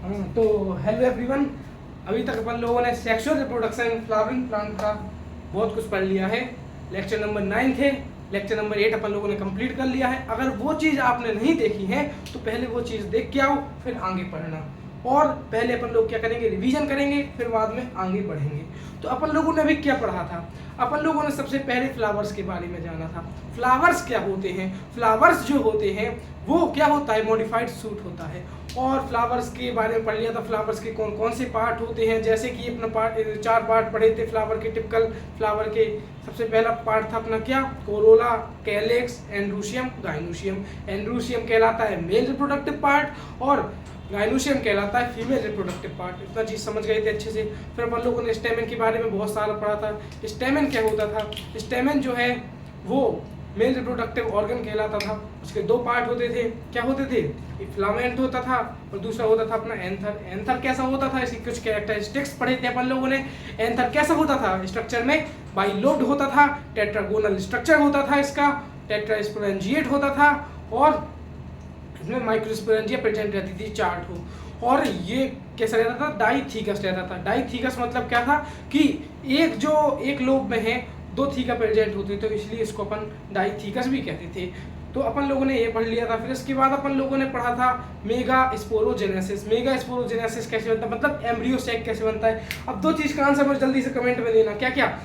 तो hello everyone, अभी तक अपन लोगों ने सेक्सुअल रिप्रोडक्शन फ्लावरिंग प्लांट का बहुत कुछ पढ़ लिया है। लेक्चर नंबर 9 थे, लेक्चर नंबर 8 अपन लोगों ने कंप्लीट कर लिया है। अगर वो चीज़ आपने नहीं देखी है तो पहले वो चीज़ देख के आओ, फिर आगे पढ़ना। और पहले अपन लोग क्या करेंगे, रिवीजन करेंगे, फिर बाद में आगे बढ़ेंगे। तो अपन लोगों ने अभी क्या पढ़ा था? अपन लोगों ने सबसे पहले फ्लावर्स के बारे में जाना था। फ्लावर्स क्या होते हैं? फ्लावर्स जो होते हैं वो क्या होता है, मॉडिफाइड सूट होता है। और फ्लावर्स के बारे में पढ़ लिया था, फ्लावर्स के कौन कौन से पार्ट होते हैं। जैसे कि अपना पार्ट 4 पार्ट पढ़े थे फ्लावर के, टिपिकल फ्लावर के। सबसे पहला पार्ट था अपना क्या, कोरोला, कैलेक्स, एंड्रूशियम, गाइनोशियम। एंड्रूशियम कहलाता है मेल रिप्रोडक्टिव पार्ट और गाइनोशियम कहलाता है फीमेल रिप्रोडक्टिव पार्ट। इतना चीज़ समझ गए थे अच्छे से। फिर अपन लोगों ने स्टेमेन के बारे में बहुत सारा पढ़ा था। स्टेमेन क्या होता था? स्टेमेन जो है वो मेल रिप्रोडक्टिव ऑर्गन कहलाता था। उसके 2 पार्ट होते थे। क्या होते थे? फिलामेंट होता था और दूसरा होता था अपना एंथर। एंथर कैसा होता था? इसकी कुछ कैरेक्टरिस्टिक्स पढ़े थे अपन लोगों ने। एंथर कैसा होता था? स्ट्रक्चर में बाइलोब्ड होता था, टेट्रागोनल स्ट्रक्चर होता था इसका, टेट्रास्पोरेंजिएट होता था और इसमें माइक्रोस्पोरेंजिया प्रेजेंट रहती थी, चार्ट हो। और ये कैसा रहता था? डाइथीकस रहता था। डाइथीकस मतलब क्या था कि एक लोब में है 2 थीका प्रेजेंट होते, तो इसलिए इसको अपन डाइथीकस भी कहते थे। तो अपन लोगों ने ये पढ़ लिया था। फिर इसके बाद अपन लोगों ने पढ़ा था मेगा स्पोरोजेनेसिस। मेगा स्पोरोजेनेसिस कैसे बनता है, मतलब एम्ब्रियो सैक कैसे बनता है। अब 2 चीज़ का आंसर मुझे जल्दी से कमेंट में देना। क्या क्या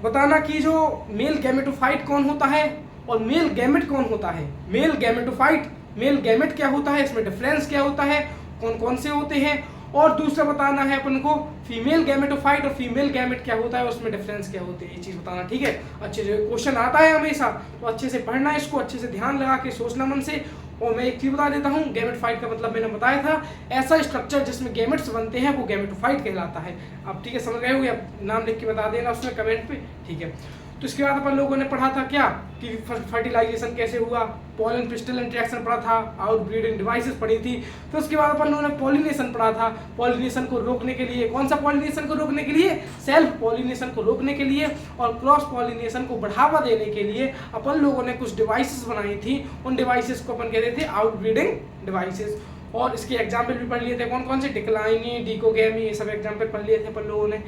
बताना कि जो मेल गैमेटोफाइट कौन होता है और मेल गैमेट कौन होता है। मेल गैमेटोफाइट, मेल गैमेट क्या होता है, इसमें डिफरेंस क्या होता है, कौन कौन से होते हैं। और दूसरा बताना है अपन को फीमेल गैमेटोफाइट और फीमेल गैमेट क्या होता है, उसमें डिफरेंस क्या होते हैं, ये चीज़ बताना। ठीक है, अच्छे से क्वेश्चन आता है हमेशा, तो अच्छे से पढ़ना है इसको, अच्छे से ध्यान लगा के सोचना मन से। और मैं एक चीज़ बता देता हूँ, गैमेटोफाइट का मतलब मैंने बताया था, ऐसा स्ट्रक्चर जिसमें गैमेट्स बनते हैं वो गैमेटोफाइट कहलाता है। अब ठीक है, समझ गए होंगे। अब नाम लिख के बता देना उसमें कमेंट पे, ठीक है। तो इसके बाद अपन लोगों ने पढ़ा था क्या कि फर्टिलाइजेशन कैसे हुआ, पॉलन पिस्टल इंटरेक्शन पढ़ा था, आउट ब्रीडिंग डिवाइसेस पढ़ी थी। फिर उसके बाद अपन लोगों ने पॉलिनेशन पढ़ा था। पॉलिनेशन को रोकने के लिए, कौन सा पॉलिनेशन को रोकने के लिए? सेल्फ पॉलिनेशन को रोकने के लिए और क्रॉस पॉलिनेशन को बढ़ावा देने के लिए अपन लोगों ने कुछ डिवाइसेस बनाई थी। उन डिवाइसेस को अपन कहते थे आउट ब्रीडिंग डिवाइसेस। और इसके एग्जाम्पल भी पढ़ लिए थे, कौन कौन से? डिक्लाइनी, डिकोगैमी, ये सब एग्जाम्पल पढ़ लिए थे अपन लोगों ने।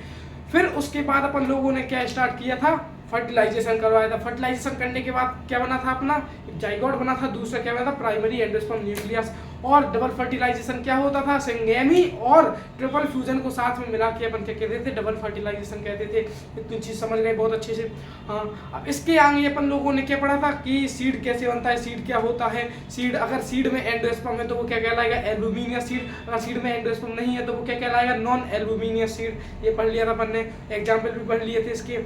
फिर उसके बाद अपन लोगों ने क्या स्टार्ट किया था, फर्टिलाइजेशन करवाया था। फर्टिलाइजेशन करने के बाद क्या बना था अपना, एक जाइगोट बना था, दूसरा क्या बना था, प्राइमरी एंडोस्पर्म न्यूक्लियस। और डबल फर्टिलाइजेशन क्या होता था, सिंगेमी और ट्रिपल फ्यूजन को साथ में मिला के अपन क्या कहते थे, डबल फर्टिलाइजेशन कहते थे। इतनी चीज समझ गए बहुत अच्छे से। हाँ, अब इसके आगे अपन लोगों ने क्या पढ़ा था कि सीड कैसे बनता है, सीड क्या होता है। सीड, अगर सीड में एंडोस्पर्म है तो वो क्या कहलाएगा, एल्बुमिनियस सीड। अगर सीड में एंडोस्पर्म नहीं है तो वो क्या कहलाएगा, नॉन एल्बुमिनियस सीड। ये पढ़ लिया था अपन ने, एग्जाम्पल भी पढ़ लिए थे इसके।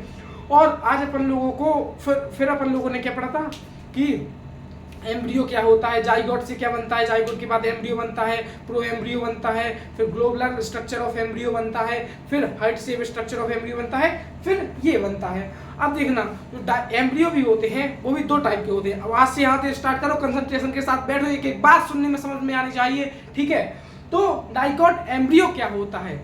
और आज अपन लोगों को फिर अपन लोगों ने क्या पढ़ा था कि एम्ब्रियो क्या होता है, जाइगोट से क्या बनता है, जाइगोट के बाद एम्ब्रियो बनता है, प्रो एम्ब्रियो बनता है, फिर ग्लोबुलर स्ट्रक्चर ऑफ एम्ब्रियो बनता है, फिर heart shape structure of embryo बनता है, फिर ये बनता है। अब देखना, जो एम्ब्रियो भी होते हैं वो भी 2 टाइप के होते हैं। अब आज से यहाँ से स्टार्ट करो, कंसंट्रेशन के साथ बैठो, एक एक बात सुनने में समझ में आनी चाहिए, ठीक है। तो डाइकोट एम्ब्रियो क्या होता है?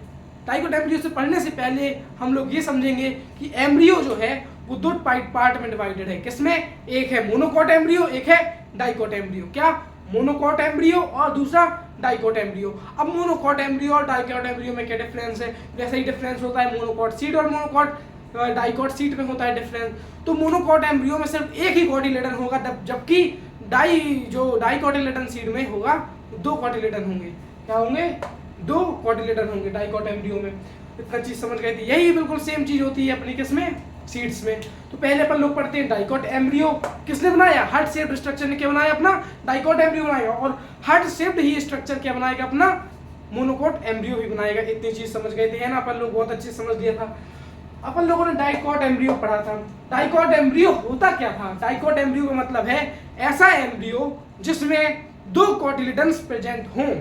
डाइकोट एम्ब्रियो से पढ़ने से पहले हम लोग ये समझेंगे कि एम्ब्रियो जो है वो 2 पार्ट में डिवाइडेड है। किसमें? एक है मोनोकॉट एम्ब्रियो, एक है डाइकोट एम्ब्रियो। क्या? मोनोकॉट एम्ब्रियो और दूसरा डाइकोट एम्ब्रियो। अब मोनोकॉट एम्ब्रियो और डाइकोट एम्ब्रियो में क्या डिफरेंस है? वैसे ही डिफरेंस होता है मोनोकॉट सीट और मोनोकॉट डाइकोट सीट में होता है डिफरेंस। तो मोनोकॉट एम्ब्रियो में सिर्फ एक ही कॉटिलेडन होगा, जबकि डाइकोटिलेडन सीड में होगा 2 कॉटिलेडन होंगे। क्या होंगे? 2 कॉटिलेडन होंगे डाइकोट एम्ब्रियो में। इतना चीज समझ गए थे। यही बिल्कुल सेम चीज होती है अपनी किसमें, सीड्स में। तो पहले अपन लोग पढ़ते हैं डाइकोट एम्ब्रियो किसने बनाया, हार्ट शेप्ड स्ट्रक्चर ने क्या बनाया अपना, डाइकोट एम्ब्रियो बनाएगा। और हार्ट शेप्ड ही स्ट्रक्चर क्या बनाएगा अपना, मोनोकोट एम्ब्रियो भी बनाएगा। इतनी चीज समझ गए थे, है ना? अपन लोग बहुत अच्छे से समझ लिया था। अपन लोगों ने डाइकोट एम्ब्रियो पढ़ा था। डाइकोट एम्ब्रियो होता क्या था? डाइकोट एम्ब्रियो का मतलब है ऐसा एम्ब्रियो जिसमें 2 कॉटिलेडन्स प्रेजेंट हों।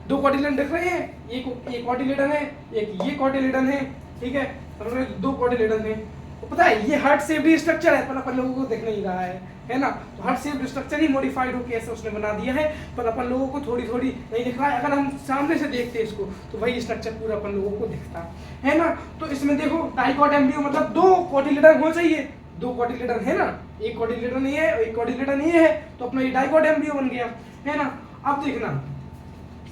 2 कॉटिलेडन दिख रहे हैं, एक कॉटिलेडन है, एक ये कॉटिलेडन है, ठीक है। 2 कॉटिलेडन है। तो पता है ये हार्ट शेप्ड स्ट्रक्चर है, पर अपन लोगों को दिख नहीं रहा है ना? तो हार्ट शेप्ड स्ट्रक्चर ही मॉडिफाइड होकर ऐसे उसने बना दिया है, पर अपन लोगों को थोड़ी थोड़ी नहीं दिख रहा है। अगर हम सामने से देखते हैं इसको तो वही स्ट्रक्चर पूरा अपन लोगों को दिखता है ना? तो इसमें देखो डाइकोट एम्ब्रियो मतलब 2 कॉटिलेडन हो चाहिए, 2 कॉटिलेडन है ना, एक कॉटिलेडन ये है, एक कॉटिलेडन ये है, तो अपना ये डाइकोट एम्ब्रियो बन गया, है ना? अब देखना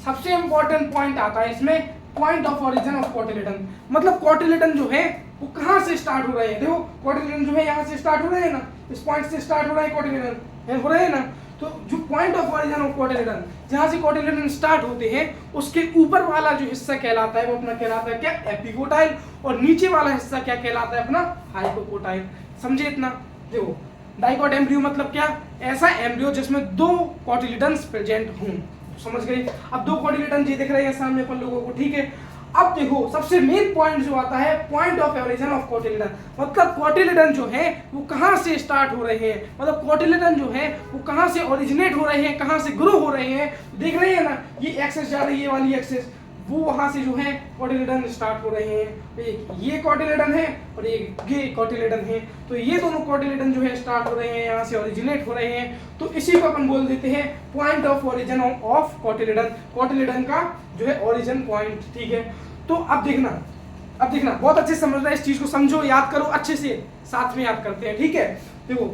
सबसे इंपॉर्टेंट पॉइंट आता है इसमें, point of origin of cotyledon. मतलब कोटिलेडन जो है वो कहाँ से स्टार्ट हो रहे हैं, देखो कोटिलेडन जो है यहाँ से स्टार्ट हो रहे हैं ना, इस पॉइंट से स्टार्ट हो रहा है कोटिलेडन, हो रहे हैं ना। तो जो point of origin of cotyledon, जहाँ से कोटिलेडन स्टार्ट होते हैं उसके ऊपर वाला जो हिस्सा कहलाता है वो अपना कहलाता है क्या, एपिकोटाइल, और नीचे वाला हिस्सा क्या कहलाता है अपना, हाइपोकोटाइल। समझे इतना? देखो डाइकोट एम्ब्रियो मतलब क्या, ऐसा एम्ब्रियो जिसमें दो कोटिलेडन्स प्रेजेंट हों। समझ गए? अब दो कोटिलेडन जी दिख रहे हैं सामने अपन लोगों को, ठीक है। अब देखो सबसे मेन पॉइंट जो आता है, point of origin of cotyledon, मतलब कोटिलेडन जो है वो कहाँ से स्टार्ट हो रहे हैं, मतलब कोटिलेडन जो है वो कहाँ से ओरिजिनेट हो रहे हैं, कहाँ से ग्रो हो रहे हैं। देख रहे हैं ना, ये एक्सेस जा रही है, ये वाली एक्सेस, वो वहां से जो है कोटिलेडन स्टार्ट हो रहे हैं। ये कोटिलेडन है और ये कोटिलेडन है, तो ये दोनों कोटिलेडन जो है स्टार्ट हो रहे हैं, यहाँ से ओरिजिनेट हो रहे हैं। तो इसी को अपन बोल देते हैं point of origin of cotyledon, cotyledon का जो है ओरिजिन पॉइंट, ठीक है। तो अब देखना बहुत अच्छे से समझना है, इस चीज को समझो, याद करो अच्छे से, साथ में याद करते हैं, ठीक है। देखो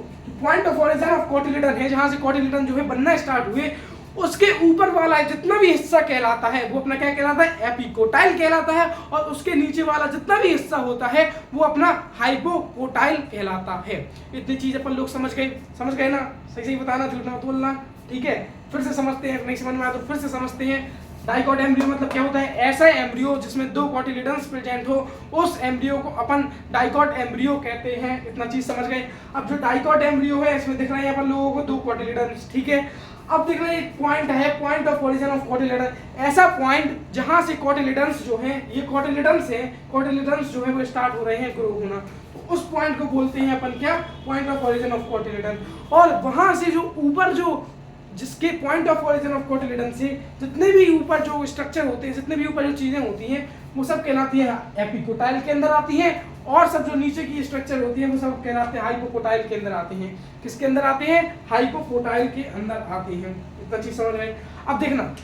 point of origin of cotyledon है जहां से कोटिलेडन जो है बनना स्टार्ट हुए, उसके ऊपर वाला जितना भी हिस्सा कहलाता है वो अपना क्या कहलाता है, एपिकोटाइल कहलाता है, और उसके नीचे वाला जितना भी हिस्सा होता है वो अपना हाइपोकोटाइल कहलाता है। इतनी चीज अपन लोग समझ गए ना? सही बताना, झूठ मत बोलना, ठीक है। फिर से समझते हैं, नहीं समझ में आया तो फिर से समझते हैं। डाइकोट एम्ब्रियो मतलब क्या होता है, ऐसा एम्ब्रियो जिसमें दो कोटिलेडन्स प्रेजेंट हो, उस एम्ब्रियो को अपन डाइकोट एम्ब्रियो कहते हैं। इतना चीज समझ गए? अब जो डाइकोट एम्ब्रियो है इसमें दिख रहे हैं अपन लोगों को दो कोटिलेडन्स, ठीक है। अब देख रहे हैं एक पॉइंट है, point of origin of cotyledon, ऐसा पॉइंट जहां से कोटिलेडन्स जो है, ये कोटिलेडन्स है, कोटिलेडन्स जो है वो स्टार्ट हो रहे हैं ग्रो होना, तो उस पॉइंट को बोलते हैं अपन क्या, point of origin of cotyledon. और वहां से जो ऊपर जो जिसके point of origin of cotyledon से जितने भी ऊपर जो स्ट्रक्चर होते हैं, जितने भी ऊपर जो चीजें होती हैं वो सब कहलाती है एपिकोटाइल के अंदर आती हैं, और सब जो नीचे की स्ट्रक्चर होती है वो सब कहलाते हैं हाइपोकोटाइल के अंदर आते हैं। किसके अंदर आते हैं? हाइपोकोटाइल के अंदर आते हैं। इतना चीज समझ रहे हैं? अब देखना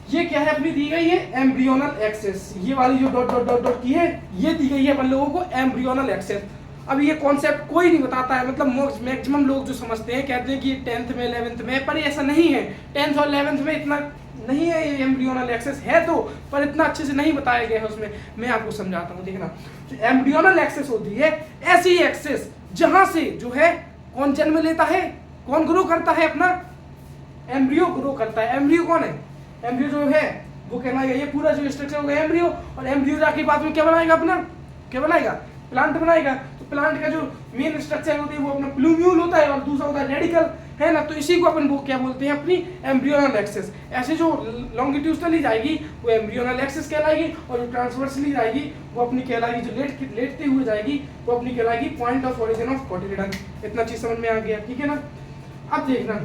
ये क्या है, अपनी दी गई है एम्ब्रियोनल एक्सेस, ये वाली जो डॉट डॉट डॉट डॉट की है ये दी गई है अपन लोगों को एम्ब्रियोनल एक्सेस। अब ये कॉन्सेप्ट कोई नहीं बताता है, मतलब मैक्सिमम लोग जो समझते हैं कहते हैं कि 10th में 11th में, पर ऐसा नहीं है। 10th और 11th में इतना नहीं है, ये एम्ब्रियोनल एक्सेस है तो, पर इतना अच्छे से नहीं बताया गया है उसमें। मैं आपको समझाता हूँ, देखना। जो एम्ब्रियोनल एक्सेस होती है ऐसी एक्सेस जहां से जो है कौन जन्म लेता है, कौन ग्रो करता है, अपना एम्ब्रियो ग्रो करता है। एम्ब्रियो कौन है? एम्ब्रियो जो है वो कहलाएगा, ये पूरा जो स्ट्रक्चर होगा एम्ब्रियो, और एम्ब्रियो जाके बाद में क्या बनाएगा, अपना क्या बनाएगा, प्लांट बनाएगा। तो प्लांट का जो मेन स्ट्रक्चर होती है वो अपना प्लूम्यूल होता है, और दूसरा होता है रेडिकल, है ना। तो इसी को अपन वो क्या बोलते हैं, अपनी एम्ब्रियोनल एक्सेस। ऐसे जो लॉन्गिट्यूडनली जाएगी वो एम्ब्रियोनल एक्सेस कहलाएगी, और जो ट्रांसवर्सली जाएगी वो अपनी कहलाएगी, जो लेटते हुए जाएगी वो अपनी कहलाएगी point of origin of cotyledon. इतना चीज समझ में आ गया, ठीक है ना। अब देखना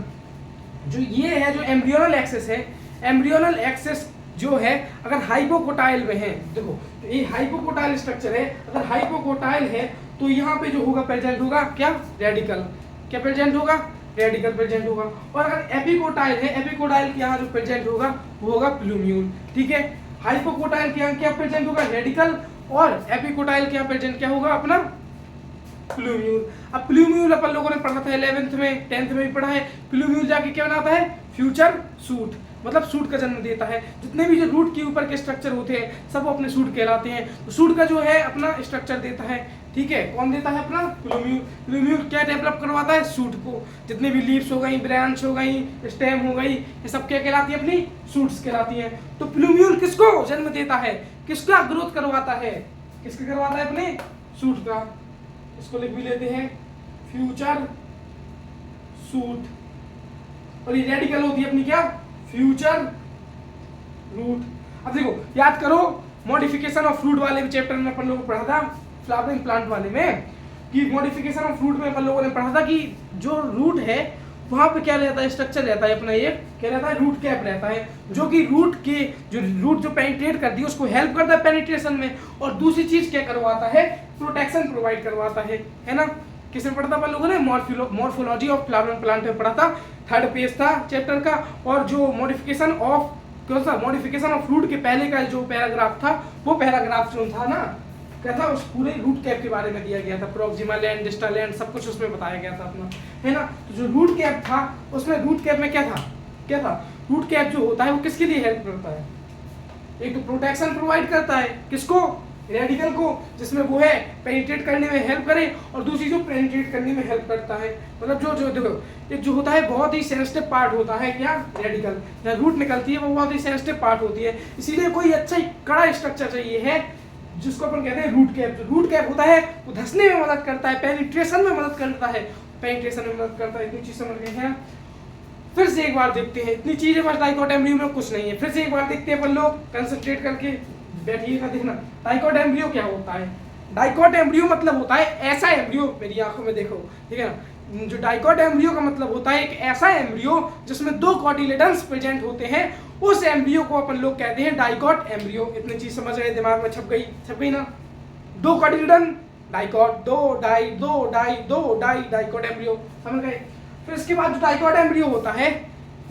जो ये है, जो एम्ब्रियोनल एक्सेस है, एम्ब्रियोनल एक्सेस जो है अगर हाइपोकोटाइल में है, देखो तो ये हाइपोकोटाइल स्ट्रक्चर है, अगर हाइपोकोटाइल है तो यहाँ पे जो होगा प्रेजेंट होगा क्या, रेडिकल। क्या प्रेजेंट होगा? रेडिकल प्रेजेंट होगा। और अगर एपिकोटाइल है, एपिकोटाइल के यहाँ जो प्रेजेंट होगा वो होगा प्लूम्यूल, ठीक है। हाइपोकोटाइल के यहाँ क्या प्रेजेंट होगा, रेडिकल, और एपिकोटाइल के यहाँ प्रेजेंट क्या होगा, अपना प्लूम्यूल। अब प्लूम्यूल अपन लोगों ने पढ़ा था 11th में, 10th में भी पढ़ा है। प्लूम्यूल जाके क्या बनाता है, फ्यूचर सूट, मतलब सूट का जन्म देता है। जितने भी जो रूट के ऊपर के स्ट्रक्चर होते हैं सब अपने सूट कहलाते हैं। तो सूट का जो है अपना स्ट्रक्चर देता है, ठीक है। कौन देता है, अपना प्लूम्यूल। प्लूम्यूल क्या डेवलप करवाता है, सूट को। जितने भी लीव्स हो गई, ब्रांच हो गई, स्टेम हो गई, ये सब क्या कहलाती है, अपनी सूट्स कहलाती है। तो प्लूम्यूल किसको जन्म देता है, किसका ग्रोथ करवाता है, किसका करवाता है, अपने सूट का। इसको लिख भी लेते हैं फ्यूचर सूट, और ये रेडिकल होती है अपनी क्या, फ्यूचर रूट। अब देखो याद करो, मॉडिफिकेशन ऑफ फ्रूट वाले भी चैप्टर में अपन लोगों को पढ़ा था, फ्लावरिंग प्लांट वाले में, कि मॉडिफिकेशन ऑफ फ्रूट में अपन लोगों ने पढ़ा था कि जो रूट है वहां पे क्या रहता है, स्ट्रक्चर रहता है अपना, ये क्या रहता है, रूट कैप रहता है, जो कि रूट जो पेनिट्रेट करती है उसको हेल्प करता है पेनिट्रेशन में, और दूसरी चीज क्या करवाता है, प्रोटेक्शन प्रोवाइड करवाता है ना। किसमें पढ़ा था अपन लोगों ने, मॉर्फोलॉजी ऑफ फ्लावरिंग प्लांट में पढ़ा था, 3rd पेज था चैप्टर का। और जो मॉडिफिकेशन ऑफ कौन सा, मॉडिफिकेशन ऑफ फ्रूट के पहले का जो पैराग्राफ था, वो पैराग्राफ जो था ना, क्या था, उस पूरे रूट कैप के बारे में दिया गया था, प्रोक्सिमल एंड डिस्टल एंड सब कुछ उसमें बताया गया था अपना, है ना। तो जो रूट कैप था उसमें, रूट कैप में क्या था, रूट कैप जो होता है वो किसके लिए हेल्प करता है? एक तो प्रोटेक्शन प्रोवाइड करता है, किसको? रेडिकल को, जिसमें वो है पेनिट्रेट करने में हेल्प करे, और दूसरी जो पेनिट्रेट करने में हेल्प करता है, मतलब जो देखो एक जो होता है बहुत ही सेंसिटिव पार्ट होता है क्या? रेडिकल, जहाँ रूट निकलती है वो बहुत ही सेंसिटिव पार्ट होती है, इसीलिए कोई अच्छा कड़ा स्ट्रक्चर चाहिए है जिसको अपन कहते हैं रूट कैप। जो रूट कैप होता है वो धंसने में मदद करता है, पेनिट्रेशन में मदद करता है, पेनिट्रेशन में मदद करता है। इतनी चीज समझ गए हैं? फिर से एक बार देखते हैं, इतनी चीजें बस डाइकोट एम्ब्रियो में कुछ नहीं है। फिर से एक बार देखते हैं अपन लोग, कंसंट्रेट करके बैठिएगा, देखना डाइकोट एम्ब्रियो क्या होता है। डाइकोट एम्ब्रियो मतलब होता है ऐसा एम्ब्रियो, मेरी आंखों में देखो, ठीक है ना। जो डाइकोट एम्ब्रियो का मतलब होता है एक ऐसा एम्ब्रियो जिसमें 2 कॉटिलेडन्स प्रेजेंट होते हैं, उस एम्ब्रियो को अपन लोग कहते हैं डाइकोट एम्ब्रियो। इतनी चीज समझ गए, दिमाग में छप गई ना। 2 cotyledon dicot, 2 di dicot embryo, समझ गए। फिर इसके बाद जो डाइकोट एम्ब्रियो होता है,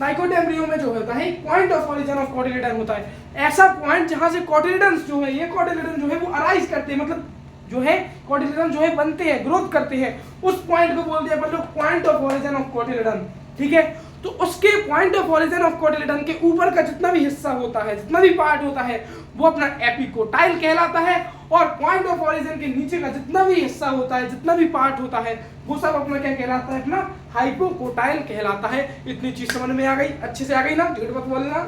डाइकोट एम्ब्रियो में जो होता है point of origin of cotyledon होता है, ऐसा पॉइंट जहां से कॉटिलेडन्स जो है, ये कॉटिलेडन जो है वो अराइज करते हैं, मतलब जो है कॉटिलेडन जो है बनते हैं, ग्रोथ करते हैं, उस पॉइंट को बोलते हैं अपन लोग point of origin of cotyledon, ठीक है। तो उसके point of origin of cotyledon के ऊपर का जितना भी हिस्सा होता है, जितना भी पार्ट होता है, वो अपना एपिकोटाइल कहलाता है, और पॉइंट ऑफ ओरिजिन के नीचे का जितना भी हिस्सा होता है, जितना भी पार्ट होता है, वो सब अपना क्या कहलाता है? अपना हाइपोकोटाइल कहलाता है। इतनी चीज समझ में आ गई? अच्छे से आ गई ना, झूठ मत बोलना,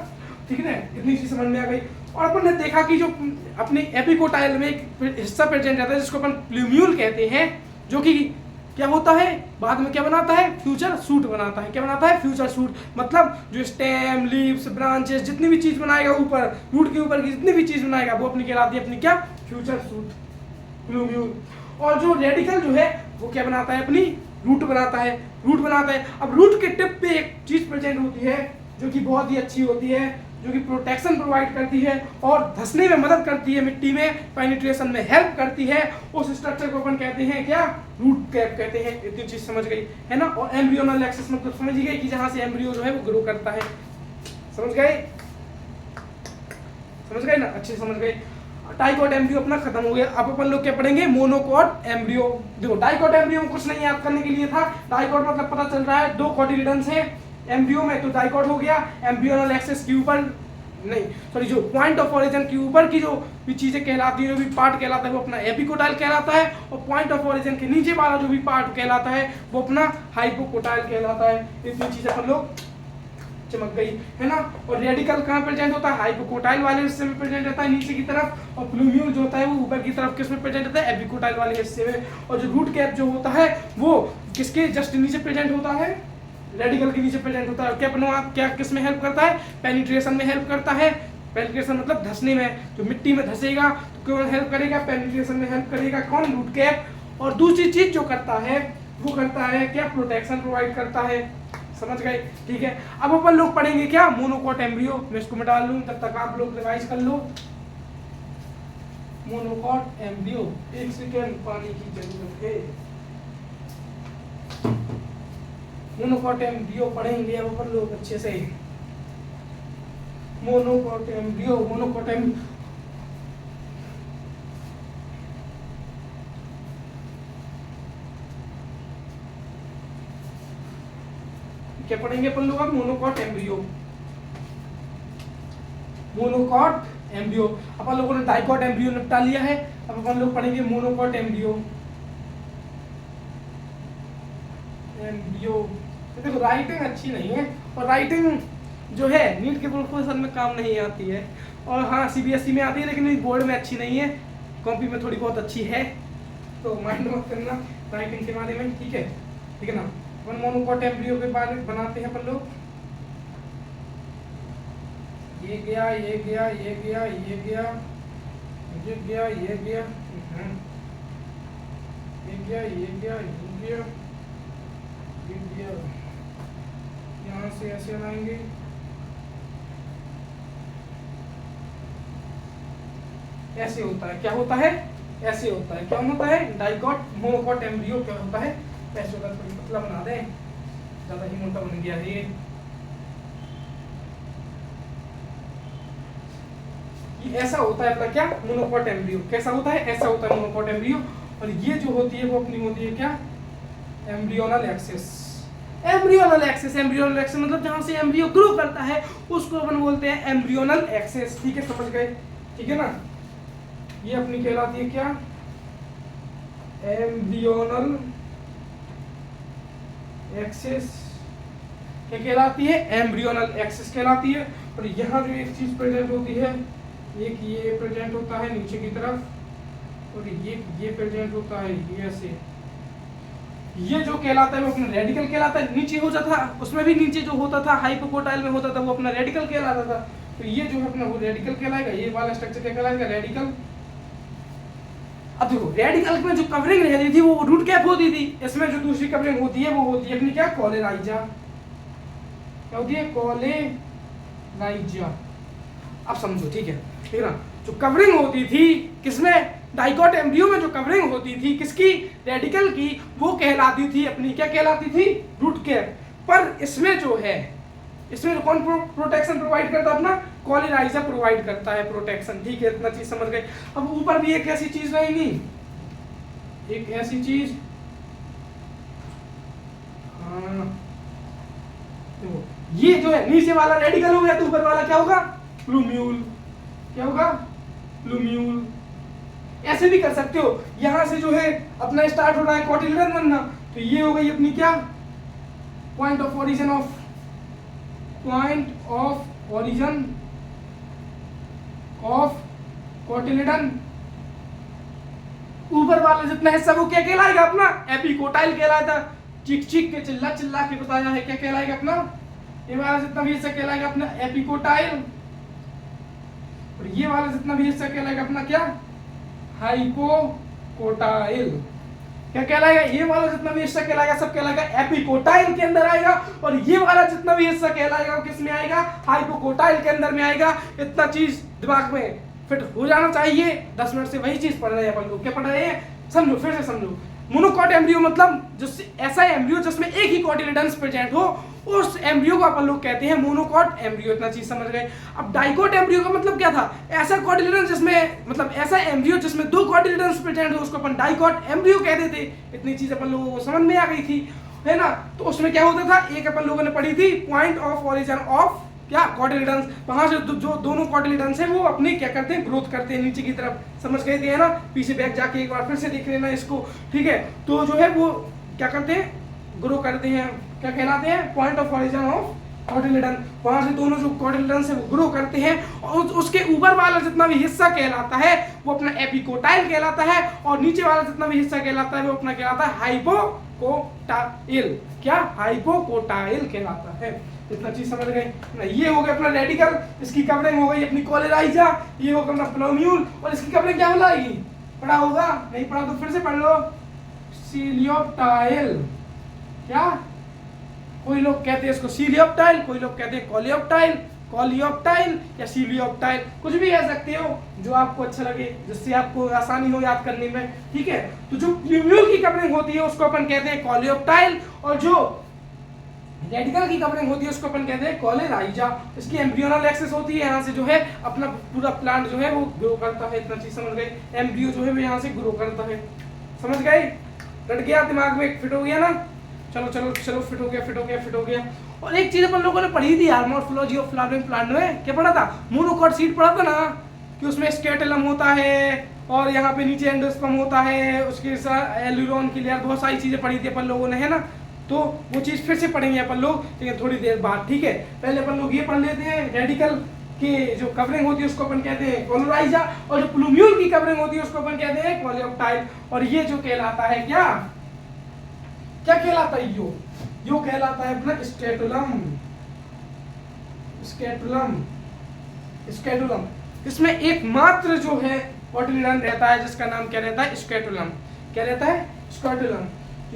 ठीक है। इतनी चीज समझ में आ गई। और अपन ने देखा कि जो अपनी एपिकोटाइल में एक हिस्सा प्रेजेंट रहता है जिसको अपन प्लूम्यूल कहते हैं, जो कि क्या होता है, बाद में क्या बनाता है? फ्यूचर सूट बनाता है। क्या बनाता है? फ्यूचर सूट, मतलब जो स्टेम, लीव्स, ब्रांचेस, जितनी भी चीज बनाएगा ऊपर, रूट के ऊपर की जितनी भी चीज बनाएगा वो अपनी कहलाती है अपनी क्या? Future suit, plumule. और जो रेडिकल जो है वो क्या बनाता है? अपनी रूट बनाता है, रूट बनाता है। अब रूट के टिप पे एक चीज प्रेजेंट होती है जो कि बहुत ही अच्छी होती है, जो कि प्रोटेक्शन प्रोवाइड करती है और धंसने में मदद करती है, मिट्टी में पेनिट्रेशन में हेल्प करती है। उस स्ट्रक्चर को अपन कहते हैं क्या? रूट कैप कहते हैं। इतनी चीज समझ गई है ना। और एम्ब्रियोनल एक्सिस मतलब समझ गए कि जहां से एम्ब्रियो जो है वो ग्रो करता है। समझ गए? समझ गए ना, अच्छे से समझ गए। डाइकोट एम्ब्रियो अपना खत्म हो गया। अब अपन लोग क्या पढ़ेंगे? Monocot embryo. देखो डाइकोट एम्ब्रियो में कुछ नहीं याद करने के लिए था। डाइकोट मतलब पता चल रहा है 2 कॉटिलेडन्स है एम्ब्रियो में, तो डाइकोट हो गया। एम्ब्रियोनल एक्सिस के ऊपर नहीं, सॉरी, जो पॉइंट ऑफ ओरिजिन के ऊपर की जो भी चीजें कहलाती है, जो भी पार्ट कहलाता है वो अपना एपिकोटाइल कहलाता है, और पॉइंट ऑफ ओरिजिन के नीचे वाला जो भी पार्ट कहलाता है वो अपना हाइपोकोटाइल कहलाता है। इतनी चीजें अपन लोग चमक गई है ना। और रेडिकल कहाँ प्रेजेंट होता है? हाइपोकोटाइल वाले हिस्से में प्रेजेंट रहता है नीचे की तरफ, और प्लूम्यूल जो होता है वो ऊपर की तरफ किस में प्रेजेंट रहता है? एपिकोटाइल वाले हिस्से में। और जो रूट कैप जो होता है वो किसके जस्ट नीचे प्रेजेंट होता है? रेडिकल के नीचे प्रेजेंट होता है। क्या किस में हेल्प करता है? पेनिट्रेशन में हेल्प करता है। पेनिट्रेशन मतलब धंसने में, जो मिट्टी में धंसेगा तो कौन हेल्प करेगा? पेनिट्रेशन में हेल्प करेगा कौन? Root cap. और दूसरी चीज जो करता है वो करता है क्या? प्रोटेक्शन प्रोवाइड करता है। समझ गए? ठीक है। अब अपन लोग पढ़ेंगे क्या? Monocot embryo. मैं इसको मिटा लूं तब तक आप लोग रिवाइज कर लो। मोनोकोट एम्ब्रियो, एक सेकेंड पानी की जरूरत है। मोनोकोट एम्ब्रियो पढ़ेंगे अब अपन लोग अच्छे से। मोनोकोट एम्ब्रियो, मोनोकोट एम्ब्रियो क्या पढ़ेंगे अपन लोग अब? Monocot embryo. Monocot embryo. अपन लोगों ने डाइकोट एम्ब्रियो निपटा लिया है, अब अपन लोग पढ़ेंगे मोनोकोट एम्ब्रियो। एम्ब्रियो देखो राइटिंग अच्छी नहीं है, और राइटिंग जो है नीट के प्रोफेशन में काम नहीं आती है, और हाँ सीबीएसई में आती है लेकिन बोर्ड में अच्छी नहीं है, कॉपी में थोड़ी बहुत अच्छी है, तो माइंड मत करना राइटिंग के बारे में, ठीक है ना। अपन मोनोकोट एम्ब्रियो के बारे में बनाते हैं अपन लोग। ये गया, ये गया, ये गया, ये गया, ये गया, ये गया, ये गया, ये गया, ये गया, ये गया। यहाँ से ऐसे बनाएंगे, ऐसे होता है। क्या होता है? ऐसे होता है। क्या होता है? डाइकोट मोनोकोट एम्ब्रियो क्या होता है? ऐसे होता है। थोड़ी पतला बना दें, ज्यादा ही मोटा बन गया है ये ऐसा होता है अपना क्या? Monocot embryo. कैसा होता है? ऐसा होता है मोनोकोट एम्ब्रियो। और ये जो होती है वो अपनी होती है क्या? Embryonal axis. Embryonal axis, embryonal axis मतलब जहां से एम्ब्रियो ग्रो करता है उसको अपन बोलते हैं एम्ब्रियोनल एक्सिस। ठीक है, समझ गए? ठीक है ना, ये अपनी कहलाती है क्या? Embryonal axis. क्या कहलाती है? एम्ब्रियोनल एक्सिस कहलाती है। और यहाँ जो एक चीज प्रेजेंट होती है, एक ये प्रेजेंट होता है नीचे की तरफ, और ये प्रेजेंट होता है ये ऐसे। ये जो कहलाता है वो अपना रेडिकल कहलाता है। नीचे हो जाता था, उसमें भी नीचे जो होता था हाइपोकोटाइल में होता था वो अपना रेडिकल कहलाता था। तो ये जो है अपना वो रेडिकल कहलाएगा। ये वाला स्ट्रक्चर क्या कहलाएगा? रेडिकल। अब देखो, रेडिकल में जो कवरिंग रहती थी वो रूट कैप होती थी। इसमें जो दूसरी कवरिंग होती है वो होती है अपनी क्या? कॉलेराइजा। क्या होती है? कॉलेराइजा। अब समझो, ठीक है? ठीक है ना, जो कवरिंग होती थी किसमें? डाइकोट एम्ब्रियो में जो कवरिंग होती थी किसकी? रेडिकल की, वो कहलाती थी अपनी क्या कहलाती थी? Root cap. पर इसमें जो है, इसमें कौन प्रोटेक्शन प्रोवाइड करता है? अपना कॉलेराइजा प्रोवाइड करता है प्रोटेक्शन। ठीक है, इतना चीज समझ गए। अब ऊपर भी एक ऐसी चीज रहेगी, एक ऐसी चीज, देखो ये जो है नीचे वाला रेडिकल हो गया तो ऊपर वाला क्या होगा? प्लूम्यूल। क्या होगा? प्लूम्यूल। ऐसे भी कर सकते हो, यहां से जो है अपना स्टार्ट हो रहा है कॉटिलेडन बनना, तो ये हो गई अपनी क्या? Point of origin of cotyledon. ऊपर वाला जितना हिस्सा वो क्या कहलाएगा? अपना एपिकोटाइल कहलाता। चिक चिक के चिल्ला चिल्ला के बताया है क्या कहलाएगा? अपना ये वाला जितना भी हिस्सा कहलाएगा अपना एपिकोटाइल, और ये वाला जितना भी हिस्सा कहलाएगा अपना क्या? हाइपोकोटाइल। क्या कहलाएगा? ये वाला जितना भी हिस्सा कहलाएगा सब कहलाएगा एपिकोटाइल के अंदर आएगा, और ये वाला जितना भी हिस्सा कहलाएगा वो किस में आएगा? हाइपोकोटाइल के अंदर में आएगा। इतना चीज दिमाग में फिट हो जाना चाहिए। 10 मिनट से वही चीज पढ़ रहे हैं अपन लोग। क्या पढ़ रहे हैं? समझो, फिर से समझो। मोनोकॉट एम्ब्रियो मतलब जिससे ऐसा एम्ब्रियो जिसमें एक ही कॉटिलेडन्स प्रेजेंट हो, उस एम्ब्रियो को अपन लोग कहते हैं मोनोकॉट एम्ब्रियो। इतना चीज समझ गए? अब डाइकोट एम्ब्रियो का मतलब क्या था? ऐसा कॉटिलेडन्स जिसमें, मतलब ऐसा एम्ब्रियो जिसमें 2 कॉटिलेडन्स प्रेजेंट हो उसको अपन डाइकोट एम्ब्रियो कहते थे। इतनी चीज अपन लोगों को समझ में आ गई थी, है ना? तो उसमें क्या होता था? एक अपन लोगों ने पढ़ी थी पॉइंट ऑफ ओरिजिन ऑफ क्या? कॉटिलेडन्स। वहां से जो दोनों कॉटिलेडन्स है वो अपने क्या करते हैं? ग्रोथ करते हैं नीचे की तरफ। समझ गए थे, है ना? पीछे बैक जाके एक बार फिर से देख लेना इसको। ठीक है, तो जो है वो क्या करते हैं? ग्रो करते हैं। क्या कहलाते हैं? Point of origin of cotyledon. वहां से दोनों जो कॉटिलेडन्स है वो ग्रो करते हैं, और उसके ऊपर वाला जितना भी हिस्सा कहलाता है वो अपना एपिकोटाइल कहलाता है, और नीचे वाला जितना भी हिस्सा कहलाता है वो अपना कहलाता है हाइपोकोटाइल। क्या? हाइपोकोटाइल कहलाता है। इतना चीज समझ गए ना? ये हो गया अपना रेडिकल, इसकी कवरिंग हो गई अपनी कॉलेराइजा, ये होगा अपना प्लूम्यूल, और इसकी कवरिंग क्या होगी? पढ़ा होगा? नहीं पढ़ा तो फिर से पढ़ लो। सीलियोप्टाइल। क्या? कोई लोग कहते हैं इसको सीलियोप्टाइल, कोई लोग कहते हैं कॉलियोप्टाइल, कॉलियोप्टाइल या सीलियोप्टाइल, कुछ भी कह सकते हो जो आपको अच्छा लगे, जिससे आपको आसानी हो याद करने में। ठीक है, तो जो प्लूम्यूल की कवरिंग होती है उसको अपन कहते हैं कॉलियोप्टाइल, और जो रेडिकल की कवरिंग होती है उसको अपन कहते हैं कॉलेराइजा। इसकी एम्ब्रियोनल एक्सेस होती है, यहाँ से जो है अपना पूरा प्लांट जो है वो ग्रो करता है। इतना चीज समझ गए? एम्ब्रियो जो है वो यहाँ से ग्रो करता है। समझ गए? रट गया? दिमाग में फिट हो गया ना? चलो चलो चलो, फिट हो गया, फिट हो गया, फिट हो गया। और एक चीज अपन लोगों ने पढ़ी थी यार, मॉर्फोलॉजी ऑफ फ्लावरिंग प्लांट में। क्या पढ़ा था? मोनोकॉट सीड पढ़ा था ना, कि उसमें स्केटेलम होता है और यहाँ पे नीचे एंडोस्पर्म होता है, उसके साथ एल्यूरोन की लेयर, बहुत सारी चीजें पढ़ी थी अपन लोगों ने, है ना? तो वो चीज फिर से पढ़ेंगे अपन लोग, ठीक है, थोड़ी देर बाद। ठीक है, पहले अपन लोग ये पढ़ लेते हैं, रेडिकल की जो कवरिंग होती है उसको अपन कहते हैं कॉलेराइजा, और जो प्लूम्यूल की कवरिंग होती है उसको अपन कहते हैं कॉलियोप्टाइल। और ये जो कहलाता है क्या? क्या कहलाता है? यो कहलाता है अपना स्केटुलम। स्केटुलम, स्केटुलम। इसमें एकमात्र जो है कॉटिलेडन रहता है जिसका नाम क्या रहता है? स्केटुलम। क्या रहता है? स्केटुलम।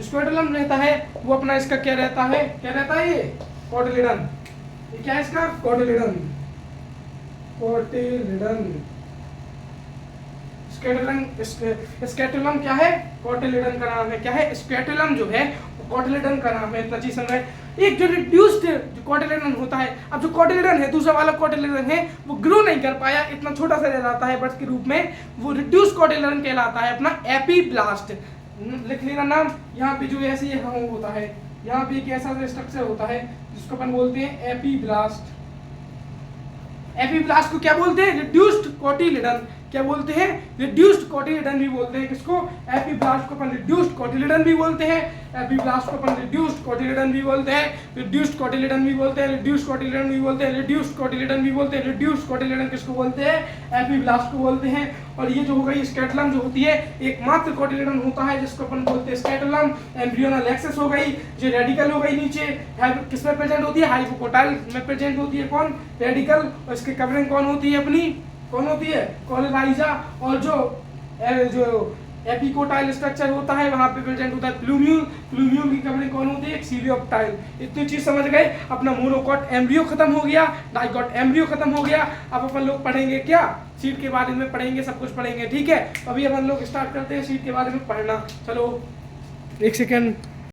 स्केटुलम रहता है वो अपना इसका क्या रहता है? क्या रहता है? ये कॉटिलेडन। ये क्या है इसका? कॉटिलेडन। कॉटिलेडन। स्केटुलम क्या है? कॉटिलेडन का नाम है। क्या है? स्केटुलम जो है कॉटिलेडन का नाम है। इतना चीज समझ रहे? एक जो रिड्यूस्ड जो कॉटिलेडन होता है, अब जो कॉटिलेडन है दूसरा वाला कॉटिलेडन है वो ग्रो नहीं कर पाया, इतना छोटा सा रह जाता है बर्ड्स के रूप में, वो रिड्यूस्ड कॉटिलेडन कहलाता है अपना एपीब्लास्ट। लिख लेना नाम, यहाँ पे जो ऐसे होता है यहाँ पे एक ऐसा स्ट्रक्चर होता है जिसको अपन बोलते हैं एपीब्लास्ट। एपीब्लास्ट को क्या बोलते हैं? Reduced cotyledon. क्या बोलते हैं? रिड्यूस्ड कोटिलिडन भी बोलते हैं। किसको? एपीब्लास्ट को अपन रिड्यूस्ड कोटिलिडन भी बोलते हैं। एपीब्लास्ट को अपन रिड्यूस्ड कोटिलिडन भी बोलते हैं। रिड्यूस्ड कोटिलिडन भी बोलते हैं। रिड्यूस्ड कोटिलिडन भी बोलते हैं। रिड्यूस्ड कोटिलिडन भी बोलते हैं। रिड्यूस्ड कोटिलिडन किसको बोलते हैं? एपीब्लास्ट को बोलते हैं। और ये जो हो गई स्कैटुलम जो होती है, एकमात्र कोटिलिडन होता है जिसको अपन बोलते हैं स्कैटुलम। एम्ब्रियोनल एक्सिस हो गई, जो रेडिकल हो गई नीचे, किसमें प्रेजेंट होती है? हाइपोकोटाइल में प्रेजेंट होती है। कौन? रेडिकल। और इसकी कवरिंग कौन होती है अपनी? कौन होती है? कोलेराइजा। और जो एपिकोटाइल स्ट्रक्चर होता है वहां पे प्रेजेंट होता है प्लूम्यूल। प्लूम्यूल की कवरिंग कौन होती है? सीलियोप्टाइल। इतनी चीज समझ गए। अपना मोनोकॉट एम्ब्रियो खत्म हो गया, डाइकॉट एम्ब्रियो खत्म हो गया। अब अपन लोग पढ़ेंगे क्या? सीट के बारे में पढ़ेंगे, सब कुछ पढ़ेंगे। ठीक है, अभी अपन लोग स्टार्ट करते हैं सीट के बारे में पढ़ना। चलो एक सेकेंड।